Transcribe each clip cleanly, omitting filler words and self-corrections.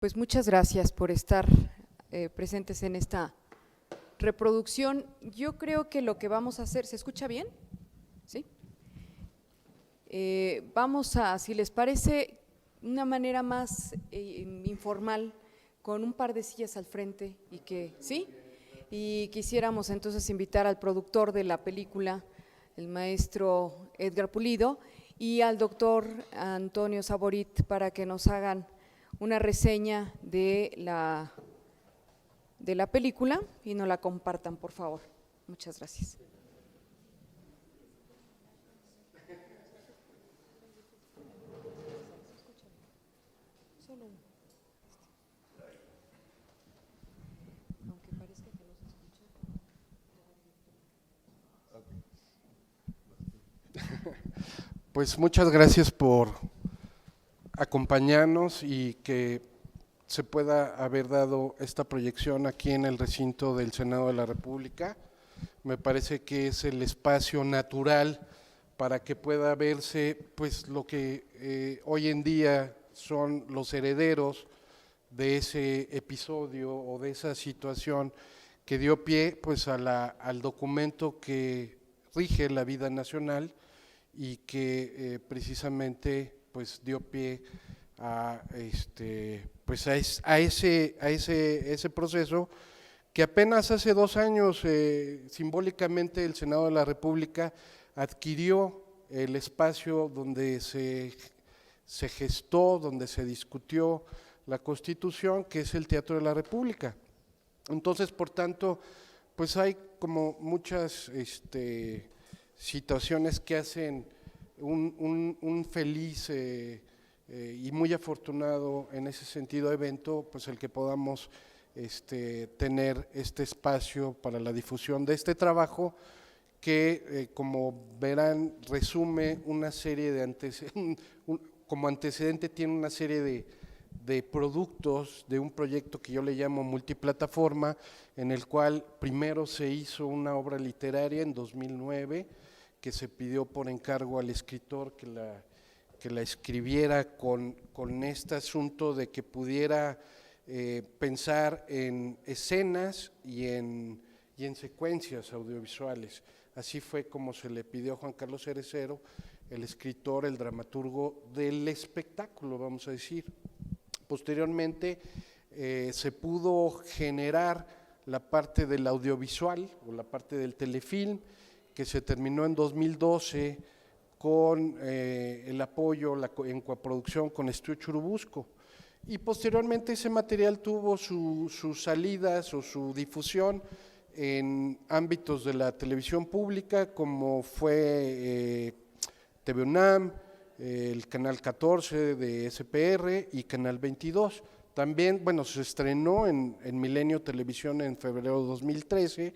Pues muchas gracias por estar presentes en esta reproducción. Yo creo que lo que vamos a hacer, ¿se escucha bien? ¿Sí? Vamos a, si les parece, una manera más informal, con un par de sillas al frente ¿sí? Y quisiéramos entonces invitar al productor de la película, el maestro Edgar Pulido, y al doctor Antonio Saborit para que nos hagan una reseña de la película y nos la compartan, por favor. Muchas gracias. Pues muchas gracias por acompañarnos y que se pueda haber dado esta proyección aquí en el recinto del Senado de la República. Me parece que es el espacio natural para que pueda verse pues lo que hoy en día son los herederos de ese episodio o de esa situación que dio pie pues al documento que rige la vida nacional y que precisamente pues dio pie a pues a ese proceso que apenas hace 2 años simbólicamente el Senado de la República adquirió el espacio donde se gestó, donde se discutió la Constitución, que es el Teatro de la República. Entonces, por tanto, pues hay como muchas situaciones que hacen un feliz y muy afortunado en ese sentido evento, pues el que podamos tener este espacio para la difusión de este trabajo que como verán resume una serie de antecedentes, como antecedente tiene una serie de productos de un proyecto que yo le llamo multiplataforma, en el cual primero se hizo una obra literaria en 2009, que se pidió por encargo al escritor que la escribiera con este asunto de que pudiera pensar en escenas y en secuencias audiovisuales. Así fue como se le pidió a Juan Carlos Cerecero, el escritor, el dramaturgo del espectáculo, vamos a decir. Posteriormente se pudo generar la parte del audiovisual o la parte del telefilm, que se terminó en 2012 con el apoyo en coproducción con Estudio Churubusco. Y posteriormente ese material tuvo sus salidas o su difusión en ámbitos de la televisión pública, como fue TV UNAM, el Canal 14 de SPR y Canal 22. También, bueno, se estrenó en Milenio Televisión en febrero de 2013,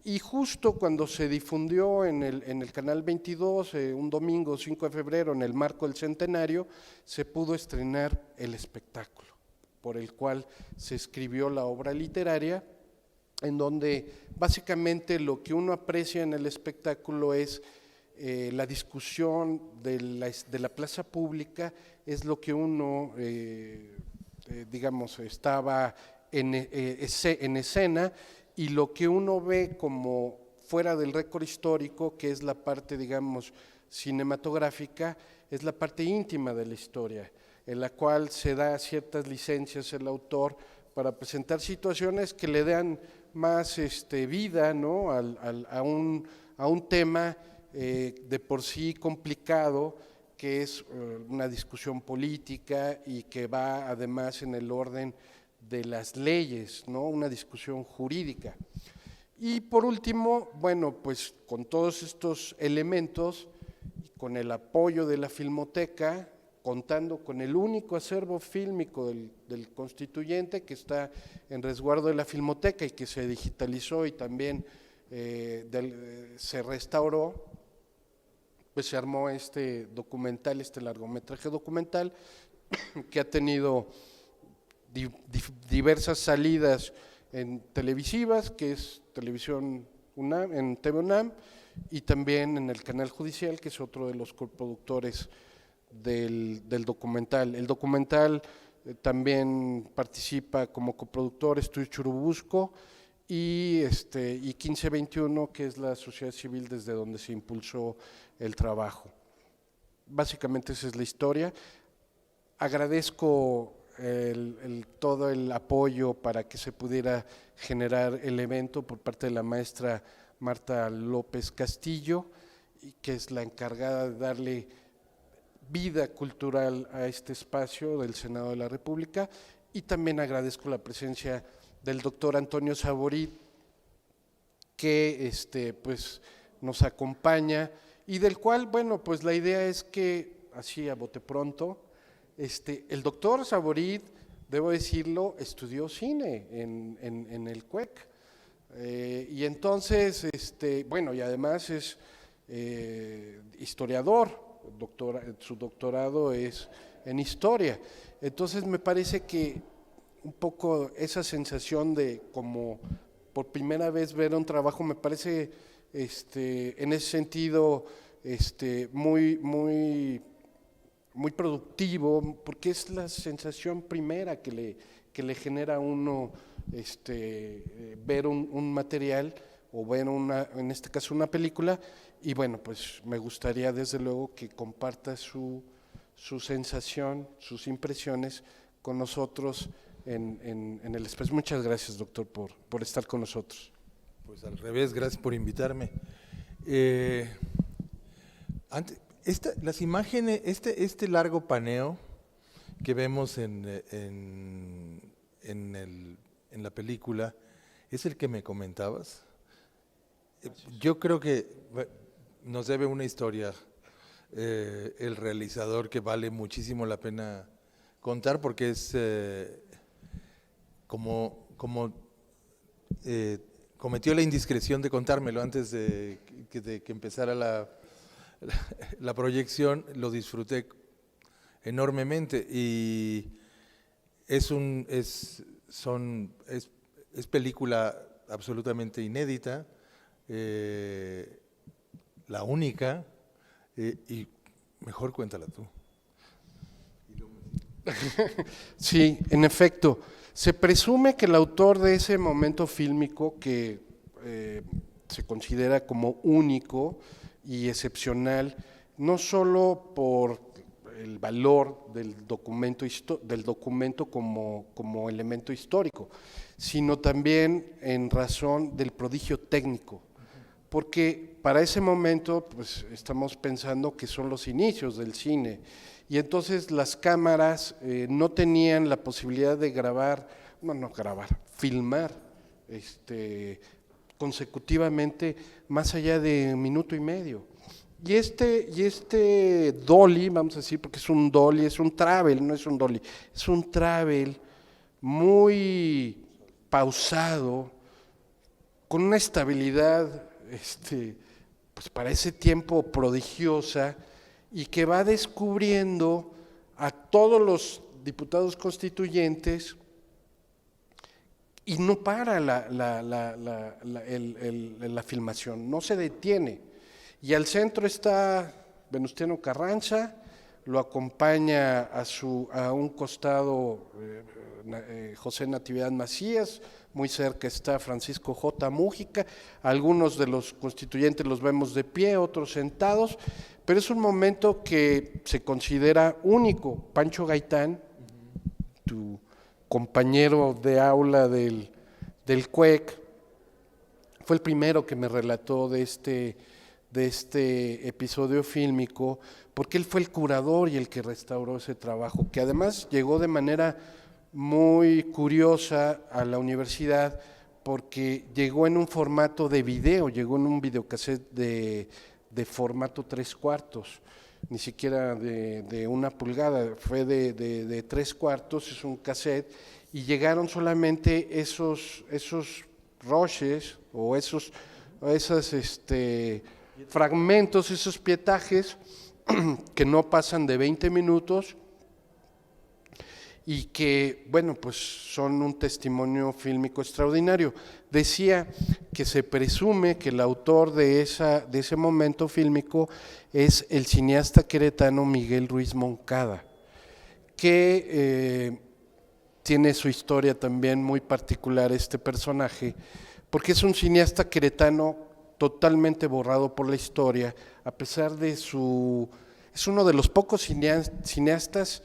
y justo cuando se difundió en el Canal 22, un domingo 5 de febrero, en el marco del centenario, se pudo estrenar el espectáculo, por el cual se escribió la obra literaria, en donde básicamente lo que uno aprecia en el espectáculo es la discusión de la plaza pública, es lo que uno, digamos, estaba en escena, y lo que uno ve como fuera del récord histórico, que es la parte, digamos, cinematográfica, es la parte íntima de la historia, en la cual se da ciertas licencias el autor para presentar situaciones que le dan más vida, ¿no?, a un tema de por sí complicado, que es una discusión política y que va además en el orden de las leyes, ¿no?, una discusión jurídica. Y por último, bueno, pues con todos estos elementos, con el apoyo de la Filmoteca, contando con el único acervo fílmico del constituyente que está en resguardo de la Filmoteca y que se digitalizó y también se restauró, pues se armó este documental, este largometraje documental que ha tenido diversas salidas en televisivas, que es Televisión UNAM, en TV UNAM, y también en el Canal Judicial, que es otro de los coproductores del documental. El documental también participa como coproductor Estudio Churubusco y 1521, que es la sociedad civil desde donde se impulsó el trabajo. Básicamente esa es la historia. Agradezco todo el apoyo para que se pudiera generar el evento por parte de la maestra Marta López Castillo, que es la encargada de darle vida cultural a este espacio del Senado de la República, y también agradezco la presencia del doctor Antonio Saborit, que pues nos acompaña y del cual, bueno, pues la idea es que, así a bote pronto, el doctor Saborit, debo decirlo, estudió cine en el CUEC, y entonces, bueno, y además es historiador, su doctorado es en historia. Entonces me parece que un poco esa sensación de como por primera vez ver un trabajo me parece en ese sentido muy productivo, porque es la sensación primera que le genera a uno ver un material o ver en este caso una película. Y bueno, pues me gustaría desde luego que comparta su sensación, sus impresiones con nosotros en el espacio. Muchas gracias, doctor, por estar con nosotros. Pues al revés, gracias por invitarme. Las imágenes, este largo paneo que vemos en la película, ¿es el que me comentabas? Yo creo que nos debe una historia el realizador que vale muchísimo la pena contar, porque es como cometió la indiscreción de contármelo antes de que empezara la proyección. Lo disfruté enormemente y es película absolutamente inédita, la única, y mejor cuéntala tú. Sí, en efecto, se presume que el autor de ese momento fílmico, que se considera como único y excepcional, no solo por el valor del documento como elemento histórico, sino también en razón del prodigio técnico, porque para ese momento pues estamos pensando que son los inicios del cine, y entonces las cámaras no tenían la posibilidad de filmar consecutivamente más allá de 1 minuto y medio. Y este dolly, vamos a decir, porque es un dolly, es un travel, no es un dolly, es un travel muy pausado, con una estabilidad pues para ese tiempo prodigiosa, y que va descubriendo a todos los diputados constituyentes, y no para la filmación, no se detiene. Y al centro está Venustiano Carranza, lo acompaña a un costado José Natividad Macías, muy cerca está Francisco J. Mújica, algunos de los constituyentes los vemos de pie, otros sentados, pero es un momento que se considera único. Pancho Gaitán, tu compañero de aula del CUEC, fue el primero que me relató de este episodio fílmico, porque él fue el curador y el que restauró ese trabajo, que además llegó de manera muy curiosa a la universidad, porque llegó en un formato de video, llegó en un videocassette de formato 3/4, ni siquiera de 1 pulgada, fue de 3/4, es un cassette, y llegaron solamente esos rushes o esos fragmentos, esos pietajes que no pasan de 20 minutos y que, bueno, pues son un testimonio fílmico extraordinario. Decía que se presume que el autor de ese momento fílmico es el cineasta queretano Miguel Ruiz Moncada, que tiene su historia también muy particular este personaje, porque es un cineasta queretano totalmente borrado por la historia, a pesar de su... Es uno de los pocos cineastas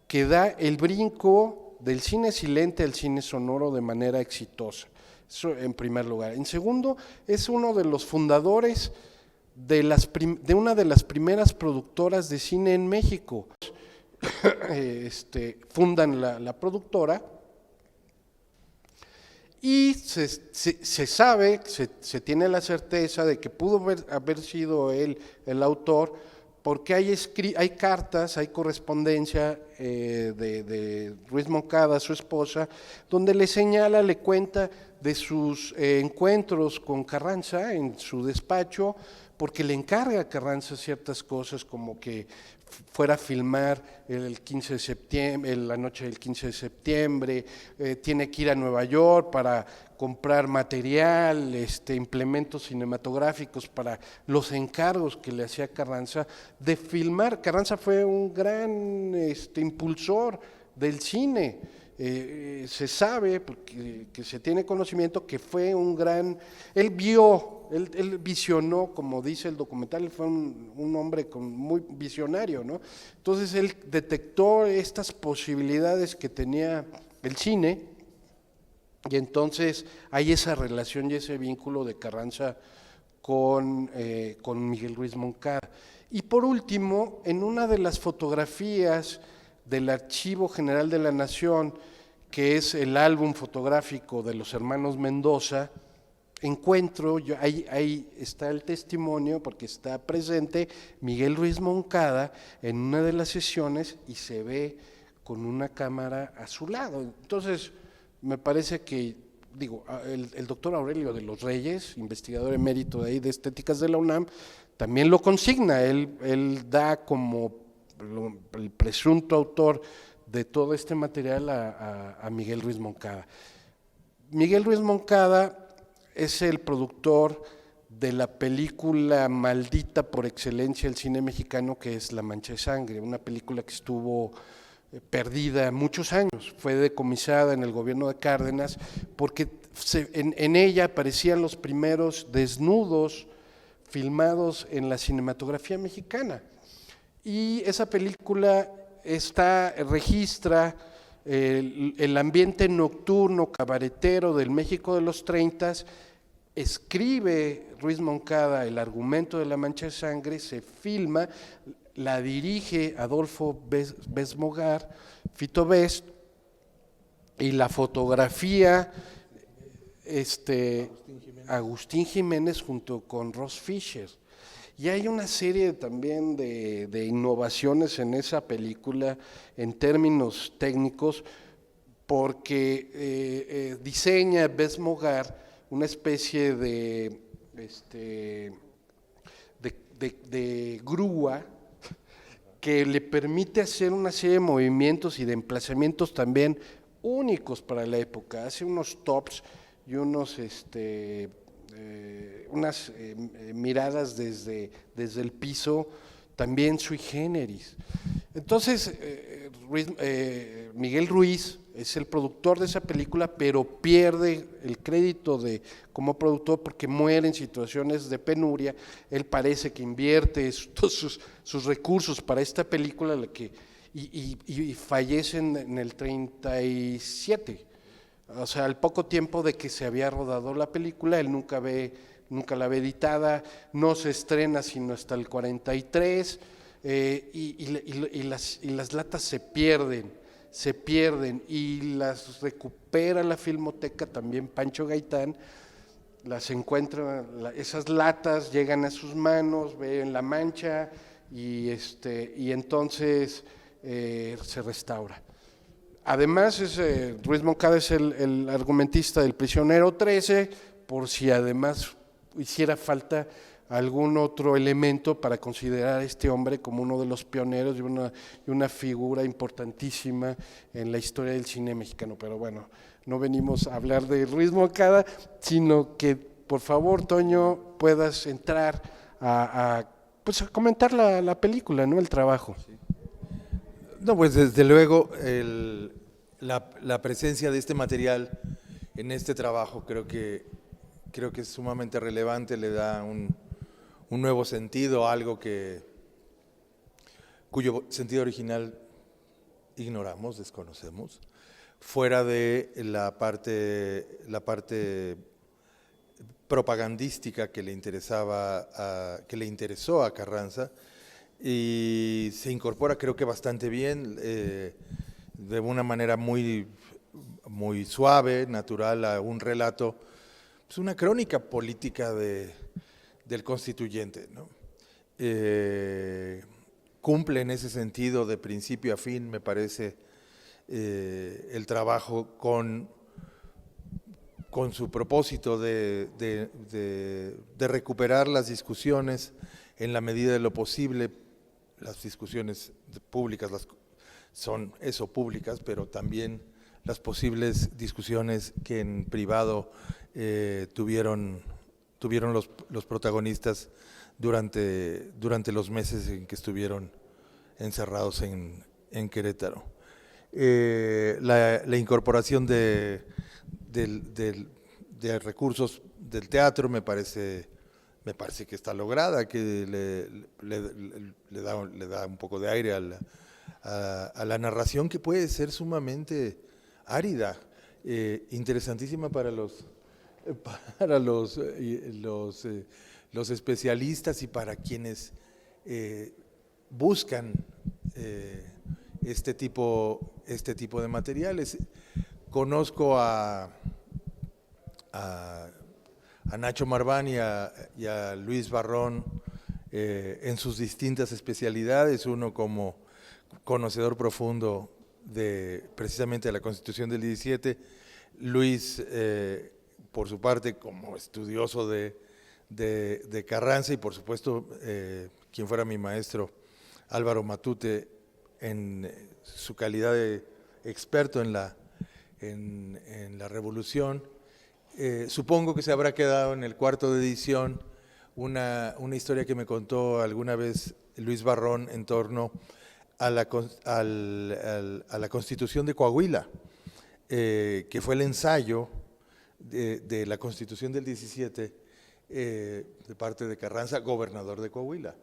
que da el brinco del cine silente al cine sonoro de manera exitosa. Eso en primer lugar. En segundo, es uno de los fundadores de una de las primeras productoras de cine en México. Fundan la productora y se sabe, se tiene la certeza de que pudo haber sido él el autor, porque hay cartas, hay correspondencia de Ruiz Moncada, su esposa, donde le señala, le cuenta de sus encuentros con Carranza en su despacho, porque le encarga a Carranza ciertas cosas, como que fuera a filmar el 15 de septiembre, la noche del 15 de septiembre, tiene que ir a Nueva York para comprar material, implementos cinematográficos para los encargos que le hacía Carranza de filmar. Carranza fue un gran impulsor del cine. Se sabe, porque que se tiene conocimiento, que fue un gran, él visionó, como dice el documental, él fue un hombre muy visionario, ¿no? Entonces él detectó estas posibilidades que tenía el cine, y entonces hay esa relación y ese vínculo de Carranza con Miguel Ruiz Moncada. Y por último, en una de las fotografías del Archivo General de la Nación, que es el álbum fotográfico de los hermanos Mendoza, encuentro, ahí está el testimonio, porque está presente Miguel Ruiz Moncada en una de las sesiones y se ve con una cámara a su lado. Entonces, me parece que, el doctor Aurelio de los Reyes, investigador emérito de ahí de Estéticas de la UNAM, también lo consigna, él da como el presunto autor de todo este material a Miguel Ruiz Moncada. Miguel Ruiz Moncada es el productor de la película maldita por excelencia del cine mexicano, que es La Mancha de Sangre, una película que estuvo perdida muchos años, fue decomisada en el gobierno de Cárdenas, porque en ella aparecían los primeros desnudos filmados en la cinematografía mexicana. Y esa película registra el ambiente nocturno, cabaretero del México de los 30. Escribe Ruiz Moncada el argumento de La Mancha de Sangre, se filma, la dirige Adolfo Besmogar, Fito Best, y la fotografía Agustín Jiménez junto con Ross Fisher. Y hay una serie también de innovaciones en esa película en términos técnicos, porque diseña Besmogar una especie de grúa que le permite hacer una serie de movimientos y de emplazamientos también únicos para la época. Hace unos tops y unas miradas desde el piso, también sui generis. Entonces, Miguel Ruiz es el productor de esa película, pero pierde el crédito como productor porque muere en situaciones de penuria. Él parece que invierte todos sus recursos para esta película y fallece en el 37. O sea, al poco tiempo de que se había rodado la película, él nunca la ve editada, no se estrena sino hasta el 43, y las latas se pierden y las recupera la Filmoteca, también Pancho Gaitán, las encuentra, esas latas llegan a sus manos, ven la mancha y entonces se restaura. Además, Ruiz Moncada es el argumentista del Prisionero 13, por si además hiciera falta algún otro elemento para considerar a este hombre como uno de los pioneros y una figura importantísima en la historia del cine mexicano. Pero bueno, no venimos a hablar de Ruiz Moncada, sino que, por favor, Toño, puedas entrar a comentar la película, ¿no? El trabajo. No, pues desde luego la presencia de este material en este trabajo creo que es sumamente relevante, le da un nuevo sentido, algo cuyo sentido original ignoramos, desconocemos, fuera de la parte propagandística que le interesó a Carranza, y se incorpora creo que bastante bien, de una manera muy suave, natural, a un relato, pues una crónica política del constituyente, ¿no? Cumple en ese sentido de principio a fin, me parece, el trabajo con su propósito de recuperar las discusiones en la medida de lo posible. Las discusiones públicas son públicas, pero también las posibles discusiones que en privado tuvieron los protagonistas durante los meses en que estuvieron encerrados en Querétaro. La incorporación de recursos del teatro me parece que está lograda, que le da un poco de aire a la narración, que puede ser sumamente árida, interesantísima para los especialistas y para quienes buscan este tipo de materiales. Conozco a Nacho Marván y a Luis Barrón en sus distintas especialidades, uno como conocedor profundo precisamente de la Constitución del 17, Luis por su parte como estudioso de Carranza, y por supuesto quien fuera mi maestro, Álvaro Matute, en su calidad de experto en la Revolución. Supongo que se habrá quedado en el cuarto de edición una historia que me contó alguna vez Luis Barrón en torno a la Constitución de Coahuila, que fue el ensayo de la Constitución del 17 de parte de Carranza, gobernador de Coahuila.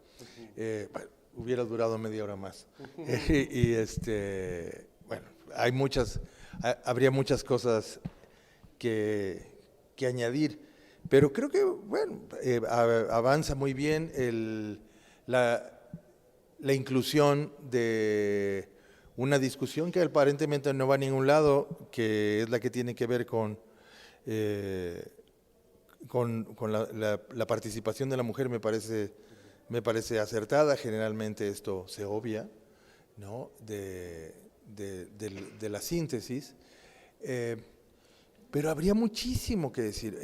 Bueno, hubiera durado media hora más. Bueno, habría muchas cosas que añadir, pero creo que, bueno, avanza muy bien la inclusión de una discusión que aparentemente no va a ningún lado, que es la que tiene que ver con la participación de la mujer. Me parece acertada. Generalmente esto se obvia, ¿no?, de la síntesis, pero habría muchísimo que decir.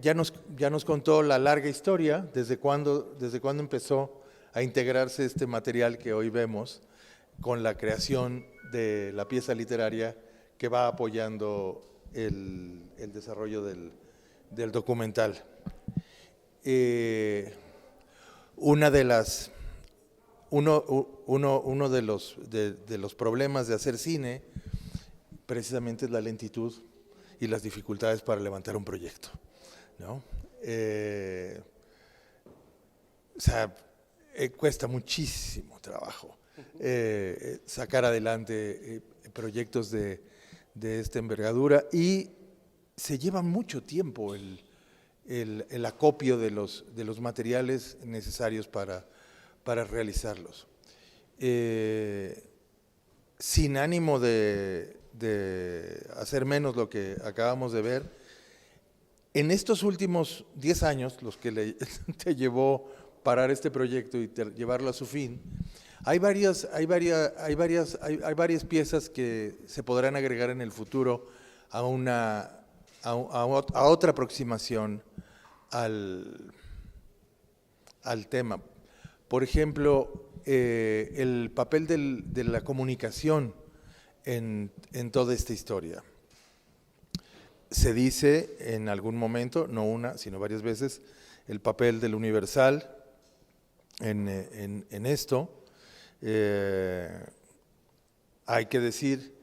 Ya nos contó la larga historia, desde cuándo empezó a integrarse este material que hoy vemos, con la creación de la pieza literaria que va apoyando el desarrollo del documental. Uno de los problemas de hacer cine precisamente es la lentitud y las dificultades para levantar un proyecto, ¿no? O sea, cuesta muchísimo trabajo sacar adelante proyectos de esta envergadura, y se lleva mucho tiempo el acopio de los materiales necesarios para realizarlos. Sin ánimo de hacer menos lo que acabamos de ver, en estos últimos 10 años, los que te llevó parar este proyecto y llevarlo a su fin, hay varias piezas que se podrán agregar en el futuro a otra aproximación al tema. Por ejemplo, el papel de la comunicación en toda esta historia. Se dice en algún momento, no una, sino varias veces, el papel del Universal en esto. Hay que decir,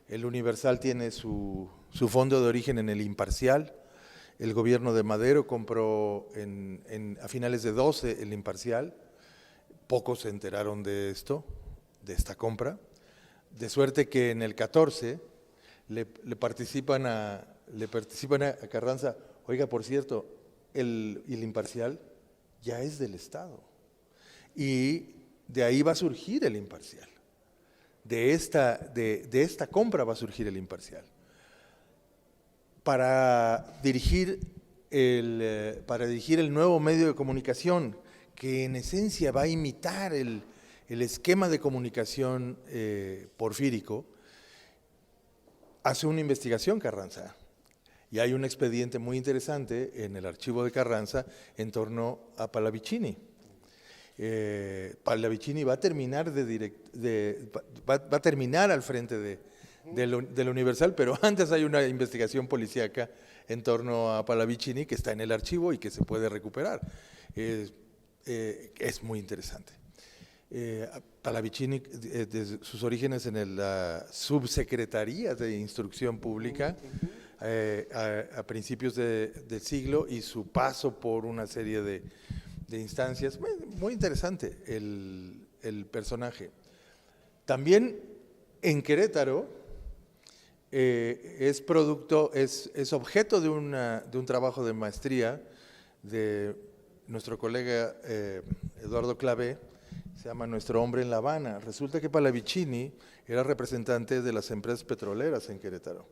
el Universal tiene su fondo de origen en el Imparcial. El gobierno de Madero compró a finales de 12 el Imparcial. Pocos se enteraron de esto, de esta compra. De suerte que en el 14 le participan a Carranza. Oiga, por cierto, el Imparcial ya es del Estado. Y de ahí va a surgir el Imparcial. De esta compra va a surgir el Imparcial. Para dirigir el nuevo medio de comunicación, que en esencia va a imitar el esquema de comunicación porfírico, hace una investigación Carranza. Y hay un expediente muy interesante en el archivo de Carranza en torno a Pallavicini. Pallavicini va a terminar va a terminar al frente del Universal, pero antes hay una investigación policíaca en torno a Pallavicini que está en el archivo y que se puede recuperar. Es muy interesante. Pallavicini, desde sus orígenes en la Subsecretaría de Instrucción Pública, a principios del siglo, y su paso por una serie de instancias, muy interesante el personaje. También en Querétaro es objeto de un trabajo de maestría de nuestro colega Eduardo Clavé, se llama Nuestro hombre en La Habana. Resulta que Pallavicini era representante de las empresas petroleras en Querétaro.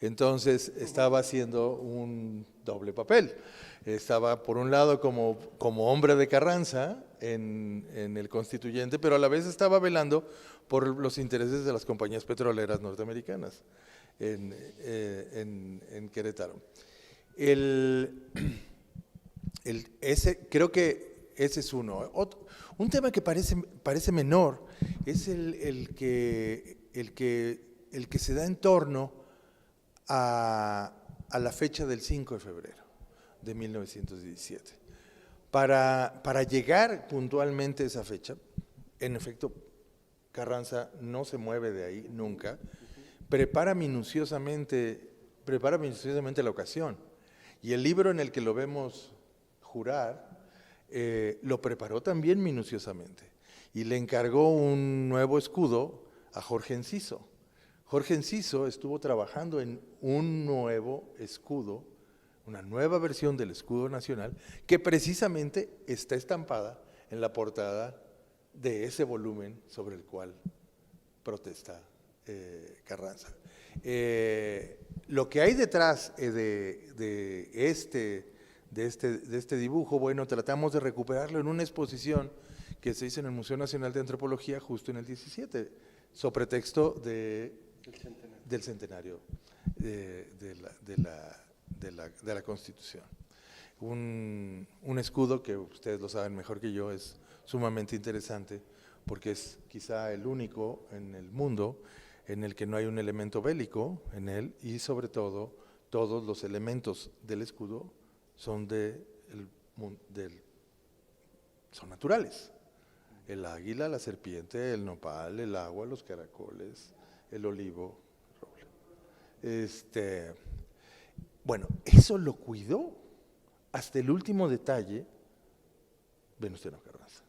Entonces estaba haciendo un doble papel. Estaba por un lado como hombre de Carranza en el Constituyente, pero a la vez estaba velando por los intereses de las compañías petroleras norteamericanas en Querétaro. Creo que ese es uno. Un tema que parece menor es el que se da en torno a la fecha del 5 de febrero de 1917. Para llegar puntualmente a esa fecha, en efecto, Carranza no se mueve de ahí nunca, prepara minuciosamente la ocasión. Y el libro en el que lo vemos jurar, lo preparó también minuciosamente. Y le encargó un nuevo escudo a Jorge Enciso. Jorge Enciso estuvo trabajando en un nuevo escudo, una nueva versión del escudo nacional, que precisamente está estampada en la portada de ese volumen sobre el cual protesta Carranza. Lo que hay detrás de este dibujo, bueno, tratamos de recuperarlo en una exposición que se hizo en el Museo Nacional de Antropología justo en el 17, sobre texto del centenario de la Constitución. Un escudo que ustedes lo saben mejor que yo, es sumamente interesante porque es quizá el único en el mundo en el que no hay un elemento bélico en él, y sobre todo todos los elementos del escudo son son naturales. El águila, la serpiente, el nopal, el agua, los caracoles, el olivo, el roble. Bueno, eso lo cuidó hasta el último detalle Venustiano Carranza.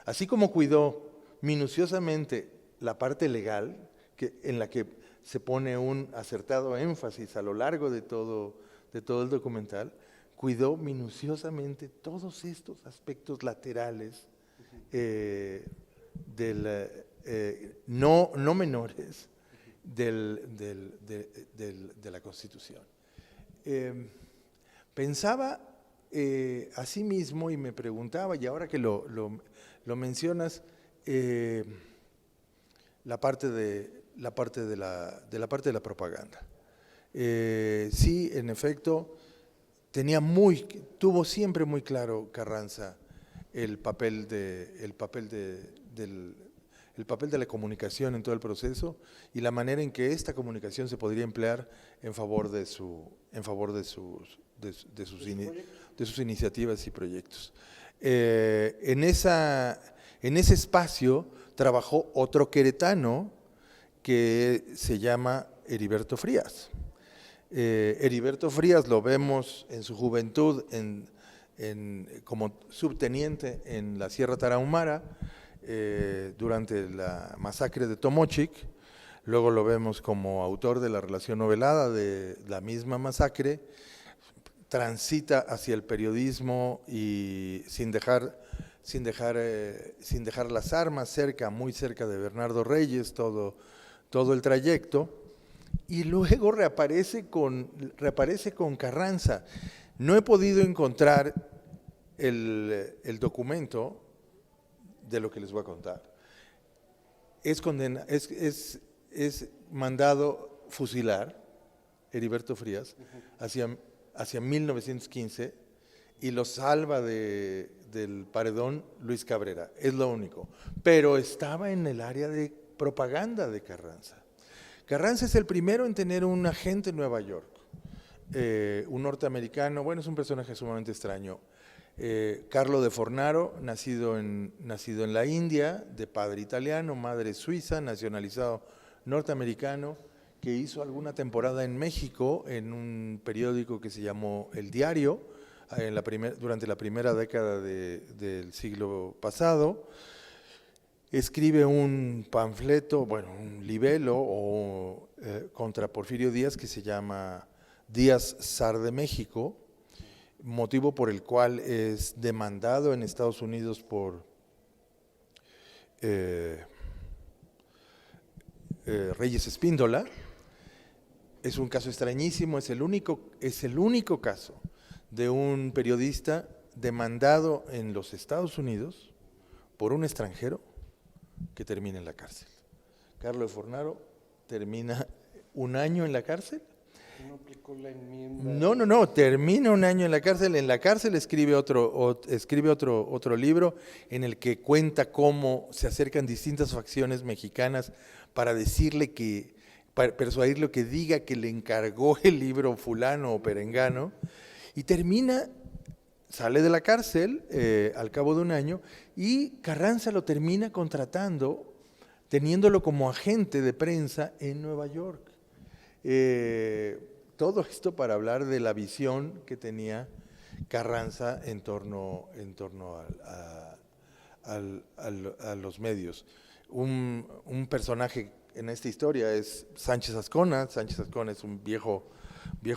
Así como cuidó minuciosamente la parte legal, en la que se pone un acertado énfasis a lo largo de todo el documental, cuidó minuciosamente todos estos aspectos laterales no menores de la Constitución. Pensaba asimismo y me preguntaba, y ahora que lo mencionas, la parte de la propaganda. Sí, en efecto, tuvo siempre muy claro Carranza el papel de la comunicación en todo el proceso y la manera en que esta comunicación se podría emplear en favor de sus iniciativas y proyectos. En ese espacio trabajó otro queretano que se llama Heriberto Frías. Heriberto Frías lo vemos en su juventud como subteniente en la Sierra Tarahumara durante la masacre de Tomochic. Luego lo vemos como autor de la relación novelada de la misma masacre. Transita hacia el periodismo y sin dejar las armas, muy cerca de Bernardo Reyes, todo el trayecto. Y luego reaparece con Carranza. No he podido encontrar el documento de lo que les voy a contar. Es mandado fusilar, Heriberto Frías, hacia 1915, y lo salva del paredón Luis Cabrera, es lo único. Pero estaba en el área de propaganda de Carranza. Carranza es el primero en tener un agente en Nueva York, un norteamericano, bueno, es un personaje sumamente extraño. Carlo de Fornaro, nacido en la India, de padre italiano, madre suiza, nacionalizado norteamericano, que hizo alguna temporada en México en un periódico que se llamó El Diario, durante la primera década del siglo pasado. Escribe un panfleto, un libelo contra Porfirio Díaz que se llama Díaz Zar de México, motivo por el cual es demandado en Estados Unidos por Reyes Espíndola. Es un caso extrañísimo, es el único caso de un periodista demandado en los Estados Unidos por un extranjero que termina en la cárcel. Carlo de Fornaro termina un año en la cárcel. ¿No aplicó la enmienda? No, termina un año en la cárcel. En la cárcel escribe otro libro en el que cuenta cómo se acercan distintas facciones mexicanas para persuadirlo que diga que le encargó el libro fulano o perengano, y sale de la cárcel al cabo de un año, y Carranza lo termina contratando, teniéndolo como agente de prensa en Nueva York. Todo esto para hablar de la visión que tenía Carranza en torno a los medios. Un personaje en esta historia es Sánchez Azcona. Sánchez Azcona es un viejo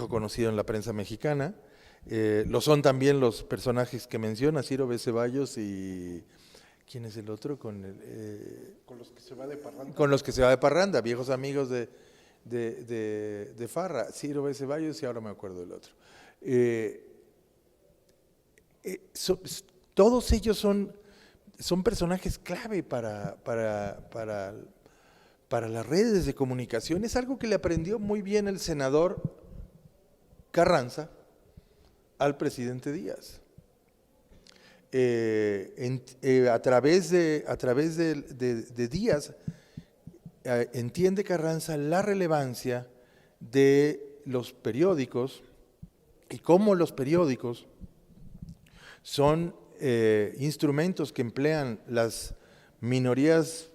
conocido en la prensa mexicana. Lo son también los personajes que menciona, Ciro B. Ceballos y... ¿Quién es el otro? Con los que se va de parranda. Con los que se va de parranda, viejos amigos de Farra, Ciro B. Ceballos, y ahora me acuerdo del otro. Todos ellos son personajes clave para las redes de comunicación. Es algo que le aprendió muy bien el senador Carranza al presidente Díaz. A través de Díaz entiende Carranza la relevancia de los periódicos y cómo los periódicos son instrumentos que emplean las minorías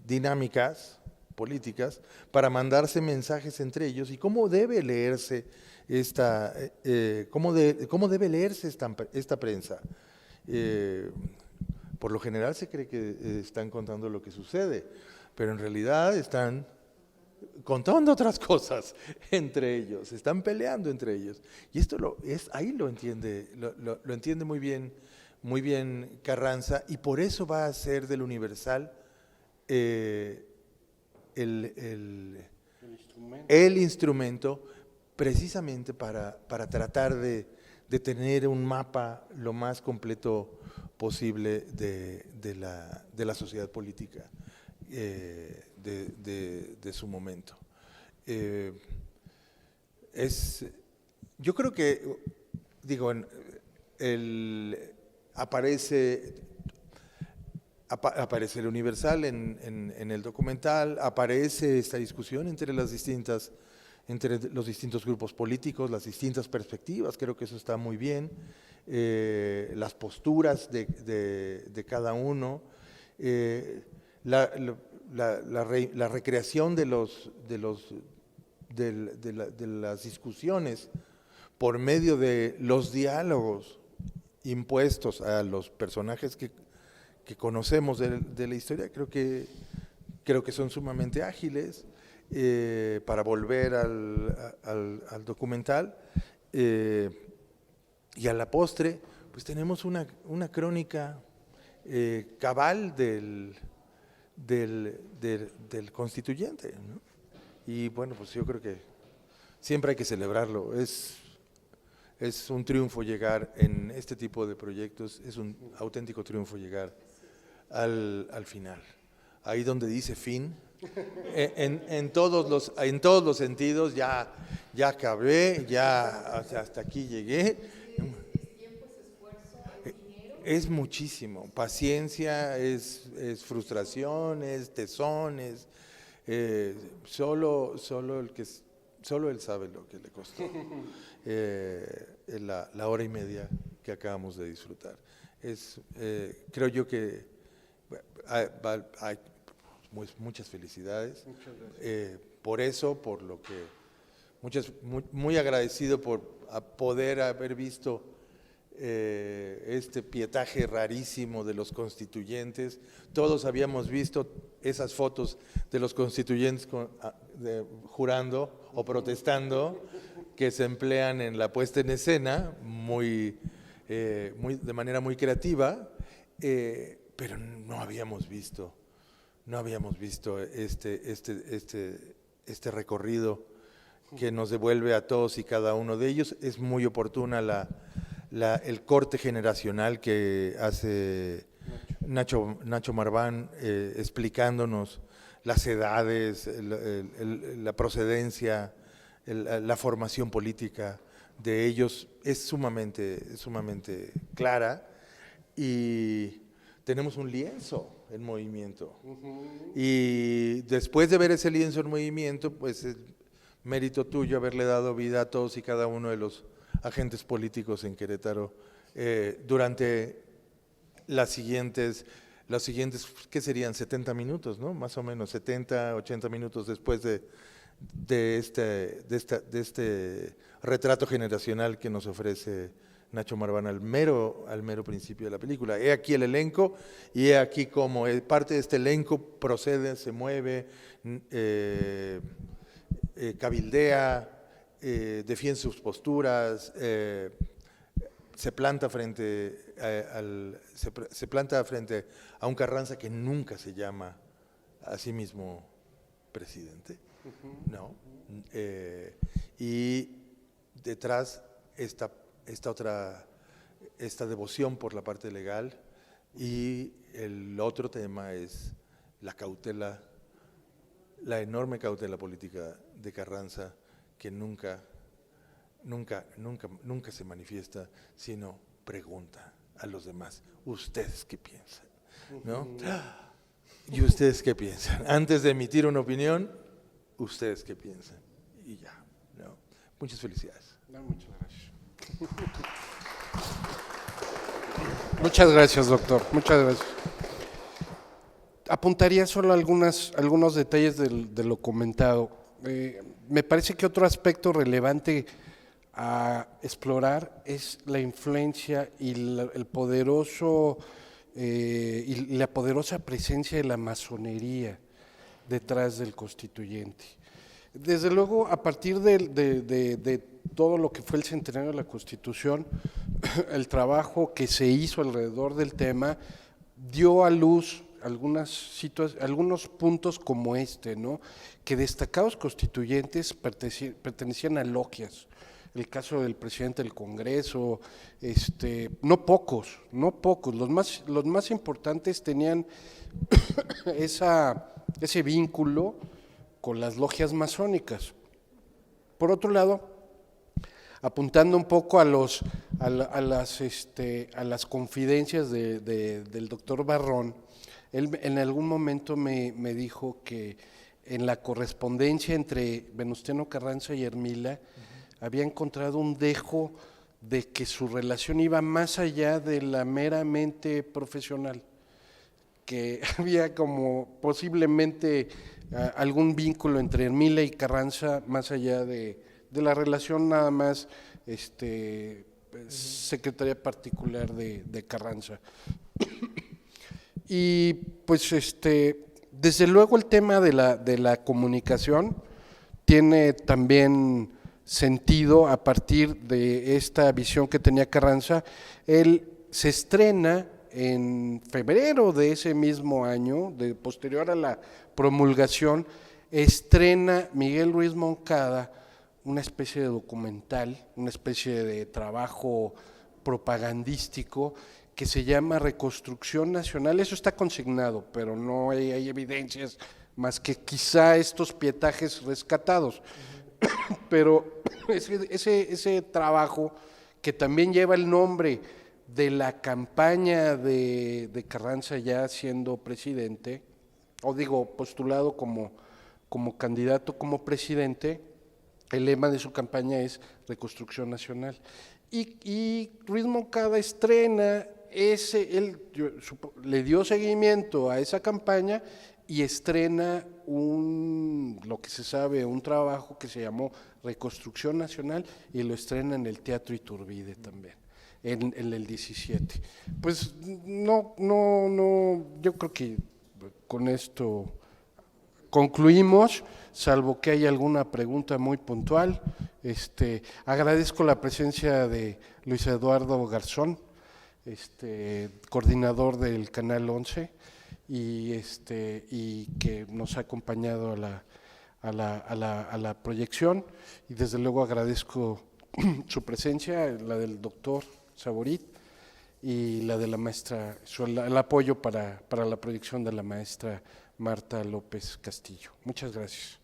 dinámicas políticas para mandarse mensajes entre ellos, y cómo debe leerse esta prensa. Por lo general se cree que están contando lo que sucede, pero en realidad están contando otras cosas entre ellos, están peleando entre ellos. Y esto ahí lo entiende muy bien Carranza, y por eso va a ser del Universal el instrumento precisamente para tratar de tener un mapa lo más completo posible de la sociedad política de su momento. Yo creo que, aparece el Universal en el documental, aparece esta discusión entre los distintos grupos políticos, las distintas perspectivas. Creo que eso está muy bien, las posturas de cada uno. la recreación de las discusiones por medio de los diálogos impuestos a los personajes que conocemos de la historia, creo que son sumamente ágiles para volver al documental. Y a la postre, pues tenemos una crónica cabal del constituyente, ¿no? Y bueno, pues yo creo que siempre hay que celebrarlo. Es un triunfo llegar en este tipo de proyectos, es un auténtico triunfo llegar al final. Ahí donde dice fin, en todos los sentidos, ya acabé, ya hasta aquí llegué. Es muchísimo, paciencia, es frustración, es tesón, solo él sabe lo que le costó la hora y media que acabamos de disfrutar. Creo yo que hay muchas felicidades. Por eso, por lo que muy agradecido por poder haber visto este pietaje rarísimo de los constituyentes. Todos habíamos visto esas fotos de los constituyentes jurando o protestando que se emplean en la puesta en escena de manera muy creativa, pero no habíamos visto este recorrido que nos devuelve a todos y cada uno de ellos. Es muy oportuna el corte generacional que hace Nacho Marván, explicándonos las edades, la procedencia, la formación política de ellos, es sumamente clara, y tenemos un lienzo en movimiento. Y después de ver ese lienzo en movimiento, pues es mérito tuyo haberle dado vida a todos y cada uno de los agentes políticos en Querétaro durante los siguientes, ¿qué serían? 70 minutos, ¿no? Más o menos, 70, 80 minutos después de este retrato generacional que nos ofrece Nacho Marván al mero principio de la película. He aquí el elenco, y he aquí cómo parte de este elenco procede, se mueve, cabildea, defiende sus posturas, se planta frente a un Carranza que nunca se llama a sí mismo presidente, ¿no? Y detrás esta devoción por la parte legal, y el otro tema es la cautela, la enorme cautela política de Carranza, que nunca se manifiesta, sino pregunta a los demás: ¿ustedes qué piensan? ¿No? ¿Y ustedes qué piensan? Antes de emitir una opinión, ¿ustedes qué piensan? Y ya, ¿no? Muchas felicidades. No, muchas gracias. Muchas gracias, doctor. Muchas gracias. Apuntaría solo algunos detalles de lo comentado. Me parece que otro aspecto relevante a explorar es la influencia y el poderoso y la poderosa presencia de la masonería detrás del constituyente. Desde luego, a partir de todo lo que fue el centenario de la Constitución, el trabajo que se hizo alrededor del tema dio a luz algunos puntos como ¿no? Que destacados constituyentes pertenecían a logias. El caso del presidente del Congreso, no pocos, los más importantes tenían ese vínculo con las logias masónicas. Por otro lado, apuntando un poco a las confidencias del doctor Barrón, él en algún momento me dijo que en la correspondencia entre Venustiano Carranza y Ermila había encontrado un dejo de que su relación iba más allá de la meramente profesional, que había como posiblemente algún vínculo entre Hermila y Carranza, más allá de la relación nada más secretaría particular de Carranza. Y pues desde luego el tema de la comunicación tiene también sentido a partir de esta visión que tenía Carranza. Él se estrena en febrero de ese mismo año, posterior a la promulgación, estrena Miguel Ruiz Moncada una especie de documental, una especie de trabajo propagandístico que se llama Reconstrucción Nacional. Eso está consignado, pero no hay evidencias más que quizá estos pietajes rescatados. Pero ese trabajo, que también lleva el nombre de la campaña de Carranza ya siendo presidente, o digo, postulado como candidato, como presidente, el lema de su campaña es Reconstrucción Nacional. Y Ruiz Moncada estrena le dio seguimiento a esa campaña y estrena lo que se sabe, un trabajo que se llamó Reconstrucción Nacional, y lo estrena en el Teatro Iturbide también, en el 17. Pues no, yo creo que con esto concluimos, salvo que haya alguna pregunta muy puntual. Agradezco la presencia de Luis Eduardo Garzón, coordinador del Canal 11, y que nos ha acompañado a la proyección, y desde luego agradezco su presencia, la del doctor Saborit y la de la maestra, el apoyo para la proyección de la maestra Marta López Castillo. Muchas gracias.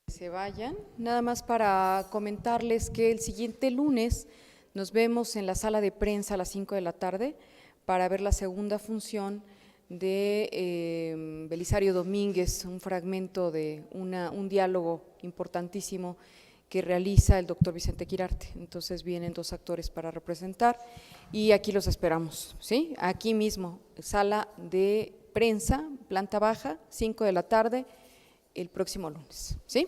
Se vayan, nada más para comentarles que el siguiente lunes nos vemos en la sala de prensa a las 5 de la tarde para ver la segunda función de Belisario Domínguez, un fragmento de un diálogo importantísimo que realiza el doctor Vicente Quirarte. Entonces vienen 2 actores para representar y aquí los esperamos, ¿sí? Aquí mismo, sala de prensa, planta baja, 5 de la tarde, el próximo lunes, ¿sí?